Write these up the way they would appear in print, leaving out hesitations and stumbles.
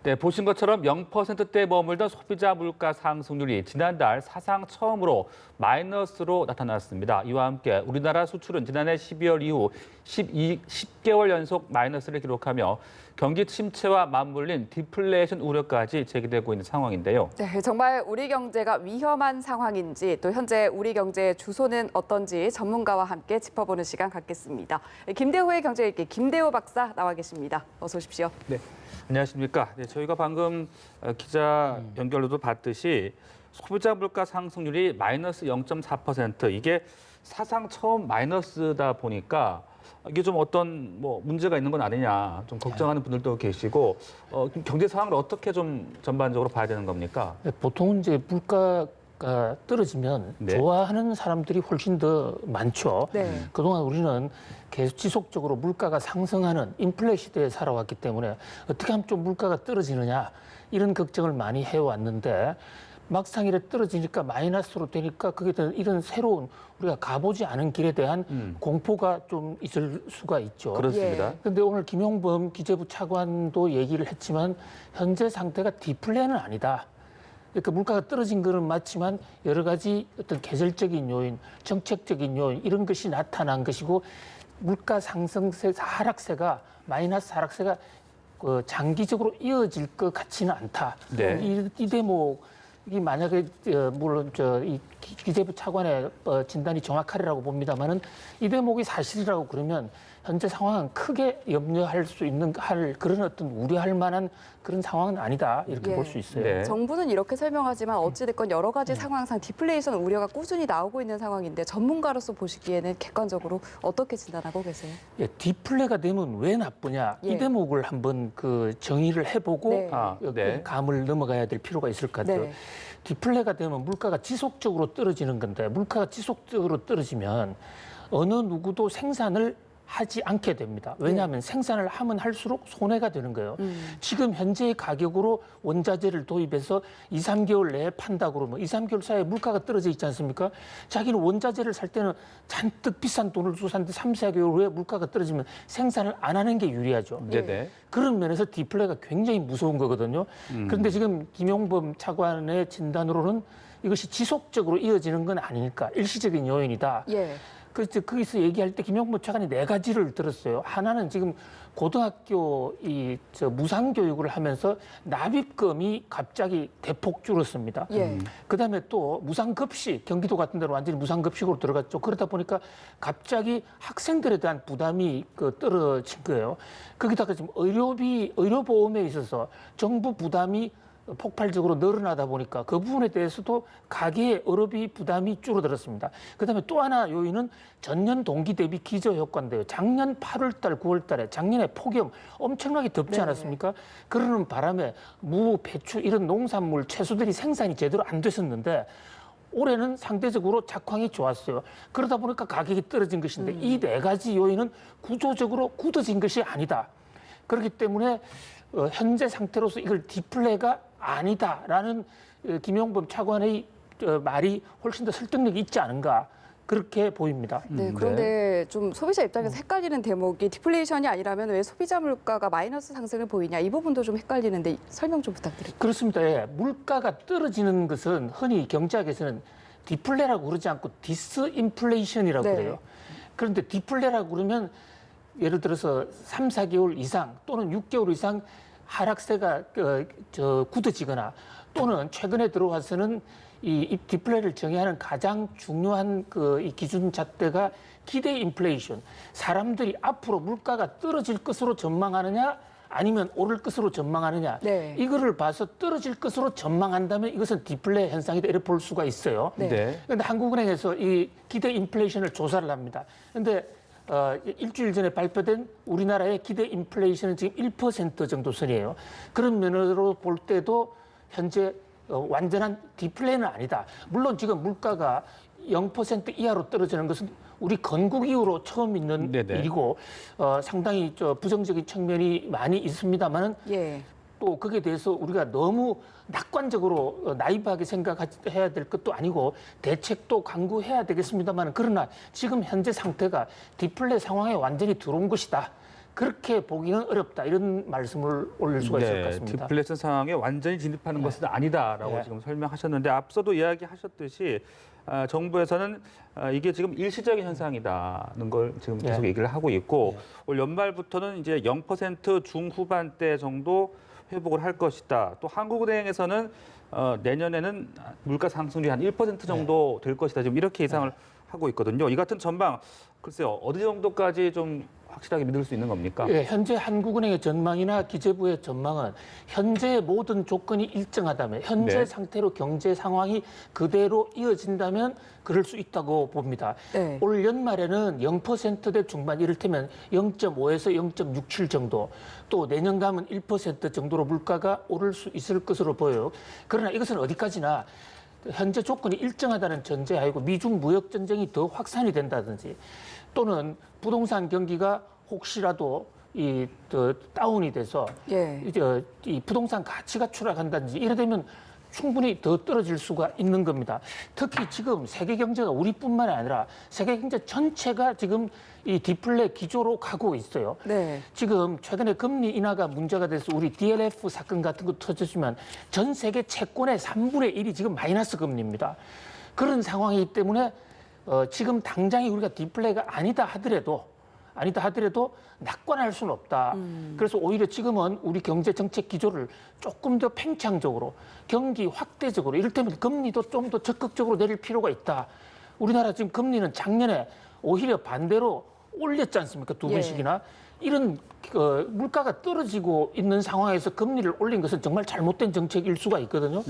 네, 보신 것처럼 0%대에 머물던 소비자 물가 상승률이 지난달 사상 처음으로 마이너스로 나타났습니다. 이와 함께 우리나라 수출은 지난해 12월 이후 10개월 연속 마이너스를 기록하며 경기 침체와 맞물린 디플레이션 우려까지 제기되고 있는 상황인데요. 네, 정말 우리 경제가 위험한 상황인지 또 현재 우리 경제의 주소는 어떤지 전문가와 함께 짚어보는 시간 갖겠습니다. 김대호의 경제일기 김대호 박사 나와 계십니다. 어서 오십시오. 네, 안녕하십니까. 네, 저희가 방금 기자 연결로도 봤듯이 소비자 물가 상승률이 마이너스 0.4%, 이게 사상 처음 마이너스다 보니까 이게 좀 어떤 문제가 있는 건 아니냐 좀 걱정하는 분들도 계시고 경제 상황을 어떻게 좀 전반적으로 봐야 되는 겁니까? 보통은 이제 물가가 떨어지면 네. 좋아하는 사람들이 훨씬 더 많죠. 네. 그동안 우리는 계속 지속적으로 물가가 상승하는 인플레 시대에 살아왔기 때문에 어떻게 하면 좀 물가가 떨어지느냐 이런 걱정을 많이 해왔는데 막상 이래 떨어지니까 마이너스로 되니까 그게 이런 새로운 우리가 가보지 않은 길에 대한 공포가 좀 있을 수가 있죠. 그렇습니다. 그런데 오늘 김용범 기재부 차관도 얘기를 했지만 현재 상태가 디플레는 아니다. 그러니까 물가가 떨어진 거는 맞지만 여러 가지 어떤 계절적인 요인, 정책적인 요인 이런 것이 나타난 것이고 물가 상승세 하락세가 마이너스 하락세가 장기적으로 이어질 것 같지는 않다. 네. 이 대목이 만약에 물론 이 기재부 차관의 진단이 정확하리라고 봅니다만은 이 대목이 사실이라고 그러면 현재 상황은 크게 염려할 수 있는 그런 어떤 우려할 만한 그런 상황은 아니다 이렇게 볼 수 있어요. 네. 정부는 이렇게 설명하지만 어찌됐건 여러 가지 상황상 디플레이션 우려가 꾸준히 나오고 있는 상황인데 전문가로서 보시기에는 객관적으로 어떻게 진단하고 계세요? 예, 디플레가 되면 왜 나쁘냐 예. 이 대목을 한번 정의를 해보고 네. 네. 감을 넘어가야 될 필요가 있을 것 같아요. 네. 디플레가 되면 물가가 지속적으로 떨어지는 건데 물가가 지속적으로 떨어지면 어느 누구도 생산을 하지 않게 됩니다. 왜냐하면 생산을 하면 할수록 손해가 되는 거예요. 지금 현재의 가격으로 원자재를 도입해서 2, 3개월 내에 판다 그러면 2, 3개월 사이에 물가가 떨어져 있지 않습니까? 자기는 원자재를 살 때는 잔뜩 비싼 돈을 주고 샀는데 3, 4개월 후에 물가가 떨어지면 생산을 안 하는 게 유리하죠. 네네. 그런 면에서 디플레가 굉장히 무서운 거거든요. 그런데 지금 김용범 차관의 진단으로는 이것이 지속적으로 이어지는 건 아니니까 일시적인 요인이다. 예. 그래서 거기서 얘기할 때 김용범 차관이 4가지를 들었어요. 하나는 지금 고등학교 무상교육을 하면서 납입금이 갑자기 대폭 줄었습니다. 예. 그다음에 또 무상급식, 경기도 같은 데로 완전히 무상급식으로 들어갔죠. 그러다 보니까 갑자기 학생들에 대한 부담이 떨어진 거예요. 거기다가 지금 의료보험에 있어서 정부 부담이 폭발적으로 늘어나다 보니까 그 부분에 대해서도 가계의 의료비 부담이 줄어들었습니다. 그다음에 또 하나 요인은 전년 동기 대비 기저효과인데요. 작년 8월 달, 9월 달에 작년에 폭염 엄청나게 덥지 않았습니까? 그러는 바람에 무, 배추 이런 농산물, 채소들이 생산이 제대로 안 됐었는데 올해는 상대적으로 작황이 좋았어요. 그러다 보니까 가격이 떨어진 것인데 이 4가지 요인은 구조적으로 굳어진 것이 아니다. 그렇기 때문에 현재 상태로서 이걸 디플레가 아니다라는 김용범 차관의 말이 훨씬 더 설득력이 있지 않은가 그렇게 보입니다. 네, 그런데 좀 소비자 입장에서 헷갈리는 대목이 디플레이션이 아니라면 왜 소비자 물가가 마이너스 상승을 보이냐 이 부분도 좀 헷갈리는데 설명 좀 부탁드립니다. 그렇습니다. 예. 물가가 떨어지는 것은 흔히 경제학에서는 디플레라고 그러지 않고 디스인플레이션이라고 네. 그래요. 그런데 디플레라고 그러면 예를 들어서 3, 4개월 이상 또는 6개월 이상 하락세가 굳어지거나 또는 최근에 들어와서는 이 디플레를 정의하는 가장 중요한 이 기준 잣대가 기대 인플레이션. 사람들이 앞으로 물가가 떨어질 것으로 전망하느냐 아니면 오를 것으로 전망하느냐. 네. 이거를 봐서 떨어질 것으로 전망한다면 이것은 디플레 현상이다 이렇게 볼 수가 있어요. 네. 그런데 한국은행에서 이 기대 인플레이션을 조사를 합니다. 그런데 일주일 전에 발표된 우리나라의 기대 인플레이션은 지금 1% 정도 선이에요. 그런 면으로 볼 때도 현재 완전한 디플레는 아니다. 물론 지금 물가가 0% 이하로 떨어지는 것은 우리 건국 이후로 처음 있는 네네. 일이고 상당히 부정적인 측면이 많이 있습니다만은 예. 또 거기에 대해서 우리가 너무 낙관적으로 나이브하게 생각해야 될 것도 아니고 대책도 강구해야 되겠습니다만 그러나 지금 현재 상태가 디플레 상황에 완전히 들어온 것이다. 그렇게 보기는 어렵다 이런 말씀을 올릴 수가 있을 것 같습니다. 디플레이션 상황에 완전히 진입하는 것은 아니다라고 지금 설명하셨는데 앞서도 이야기하셨듯이 정부에서는 이게 지금 일시적인 현상이다는 걸 지금 계속 얘기를 하고 있고 올 연말부터는 이제 0% 중후반대 정도 회복을 할 것이다. 또 한국은행에서는 내년에는 물가 상승률이 한 1% 정도 될 것이다. 지금 이렇게 예상을 하고 있거든요. 이 같은 전망 글쎄요 어디 정도까지 좀 확실하게 믿을 수 있는 겁니까? 예, 현재 한국은행의 전망이나 기재부의 전망은 현재 모든 조건이 일정하다면 현재 상태로 경제 상황이 그대로 이어진다면 그럴 수 있다고 봅니다. 올 연말에는 0%대 중반 이를테면 0.5에서 0.67 정도 또 내년 가면 1% 정도로 물가가 오를 수 있을 것으로 보여요. 그러나 이것은 어디까지나 현재 조건이 일정하다는 전제하고 미중 무역 전쟁이 더 확산이 된다든지 또는 부동산 경기가 혹시라도 다운이 돼서 이 부동산 가치가 추락한다든지 이래 되면 충분히 더 떨어질 수가 있는 겁니다. 특히 지금 세계 경제가 우리뿐만 아니라 세계 경제 전체가 지금 이 디플레 기조로 가고 있어요. 지금 최근에 금리 인하가 문제가 돼서 우리 DLF 사건 같은 거 터졌지만 전 세계 채권의 3분의 1이 지금 마이너스 금리입니다. 그런 상황이기 때문에 지금 당장이 우리가 디플레가 아니다 하더라도 낙관할 수는 없다. 그래서 오히려 지금은 우리 경제 정책 기조를 조금 더 팽창적으로 경기 확대적으로 이를테면 금리도 좀 더 적극적으로 내릴 필요가 있다. 우리나라 지금 금리는 작년에 오히려 반대로 올렸지 않습니까? 두 번씩이나. 이런 물가가 떨어지고 있는 상황에서 금리를 올린 것은 정말 잘못된 정책일 수가 있거든요.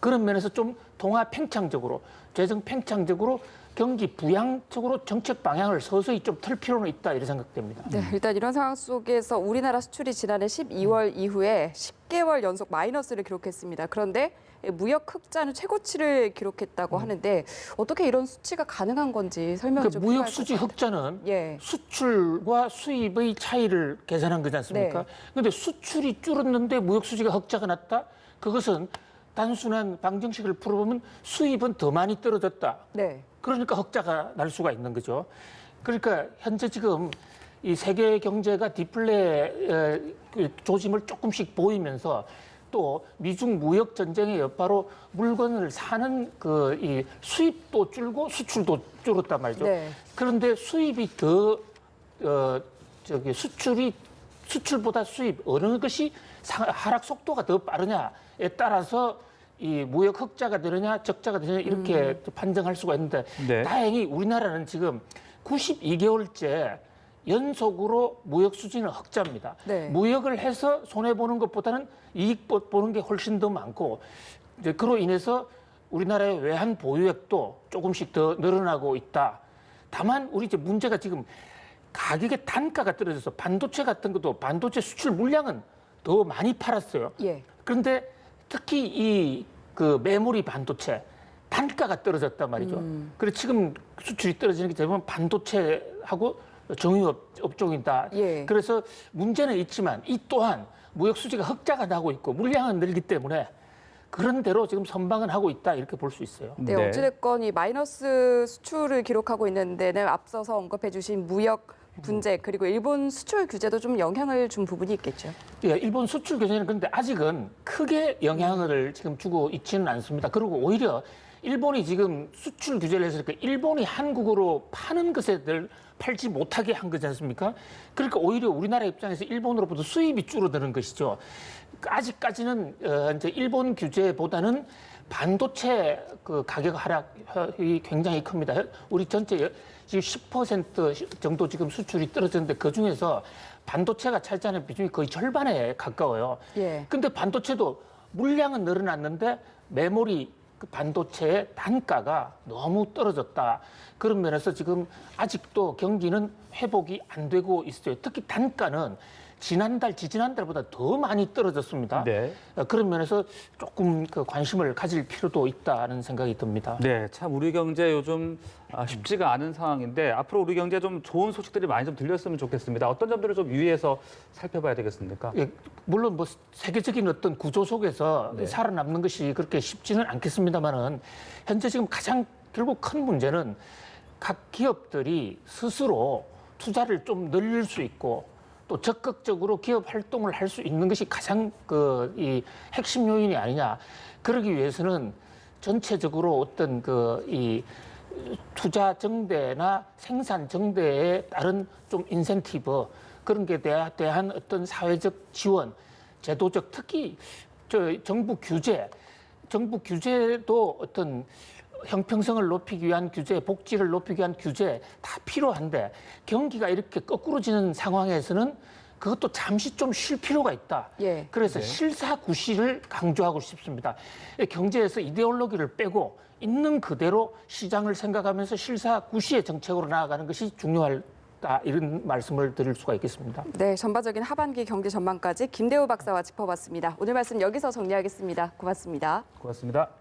그런 면에서 좀 동화 팽창적으로, 재정 팽창적으로 경기 부양적으로 정책 방향을 서서히 좀 틀 필요는 있다 이렇게 생각됩니다. 일단 이런 상황 속에서 우리나라 수출이 지난해 12월 이후에 10개월 연속 마이너스를 기록했습니다. 그런데 무역 흑자는 최고치를 기록했다고 하는데 어떻게 이런 수치가 가능한 건지 설명이 좀 무역 필요할 것 수지 같아요. 흑자는 수출과 수입의 차이를 계산한 거지 않습니까? 그런데 수출이 줄었는데 무역 수지가 흑자가 났다? 그것은 단순한 방정식을 풀어보면 수입은 더 많이 떨어졌다. 그러니까 흑자가 날 수가 있는 거죠. 그러니까 현재 지금 이 세계 경제가 디플레 조짐을 조금씩 보이면서 또 미중 무역 전쟁의 여파로 물건을 사는 이 수입도 줄고 수출도 줄었단 말이죠. 그런데 수입이 더 수출보다 수입 어느 것이 하락 속도가 더 빠르냐에 따라서 이 무역 흑자가 되느냐 적자가 되느냐 이렇게 판정할 수가 있는데 다행히 우리나라는 지금 92개월째 연속으로 무역 수지는 흑자입니다. 무역을 해서 손해 보는 것보다는 이익 보는 게 훨씬 더 많고 이제 그로 인해서 우리나라의 외환 보유액도 조금씩 더 늘어나고 있다. 다만 우리 이제 문제가 지금 가격의 단가가 떨어져서 반도체 같은 것도 반도체 수출 물량은 더 많이 팔았어요. 그런데 특히 그 메모리 반도체 단가가 떨어졌단 말이죠. 그래서 지금 수출이 떨어지는 게 대부분 반도체하고 정유업 업종이다. 그래서 문제는 있지만 이 또한 무역 수지가 흑자가 나고 있고 물량은 늘기 때문에 그런 대로 지금 선방은 하고 있다 이렇게 볼 수 있어요. 어찌됐건 이 마이너스 수출을 기록하고 있는 데는 앞서서 언급해 주신 무역 분쟁 그리고 일본 수출 규제도 좀 영향을 준 부분이 있겠죠. 일본 수출 규제는 그런데 아직은 크게 영향을 지금 주고 있지는 않습니다. 그리고 오히려 일본이 지금 수출 규제를 했으니까 일본이 한국으로 파는 것에 팔지 못하게 한 거지 않습니까? 그러니까 오히려 우리나라 입장에서 일본으로부터 수입이 줄어드는 것이죠. 아직까지는 이제 일본 규제보다는 반도체 그 가격 하락이 굉장히 큽니다. 우리 전체 지금 10% 정도 지금 수출이 떨어졌는데 그 중에서 반도체가 차지하는 비중이 거의 절반에 가까워요. 근데 반도체도 물량은 늘어났는데 메모리 그 반도체의 단가가 너무 떨어졌다. 그런 면에서 지금 아직도 경기는 회복이 안 되고 있어요. 특히 단가는 지지난달보다 더 많이 떨어졌습니다. 그런 면에서 조금 그 관심을 가질 필요도 있다는 생각이 듭니다. 참 우리 경제 요즘 쉽지가 않은 상황인데 앞으로 우리 경제 좀 좋은 소식들이 많이 좀 들렸으면 좋겠습니다. 어떤 점들을 좀 유의해서 살펴봐야 되겠습니까? 물론 뭐 세계적인 어떤 구조 속에서 살아남는 것이 그렇게 쉽지는 않겠습니다만은 현재 지금 가장 결국 큰 문제는 각 기업들이 스스로 투자를 좀 늘릴 수 있고 또 적극적으로 기업 활동을 할 수 있는 것이 가장 이 핵심 요인이 아니냐. 그러기 위해서는 전체적으로 어떤 이 투자 정대나 생산 정대에 따른 좀 인센티브 그런 게 대한 어떤 사회적 지원, 제도적 특히 정부 규제도 어떤 형평성을 높이기 위한 규제, 복지를 높이기 위한 규제 다 필요한데 경기가 이렇게 거꾸로지는 상황에서는 그것도 잠시 좀 쉴 필요가 있다. 예. 그래서 실사구시를 강조하고 싶습니다. 경제에서 이데올로기를 빼고 있는 그대로 시장을 생각하면서 실사구시의 정책으로 나아가는 것이 중요하다. 이런 말씀을 드릴 수가 있겠습니다. 네, 전반적인 하반기 경제 전망까지 김대우 박사와 짚어봤습니다. 오늘 말씀 여기서 정리하겠습니다. 고맙습니다. 고맙습니다.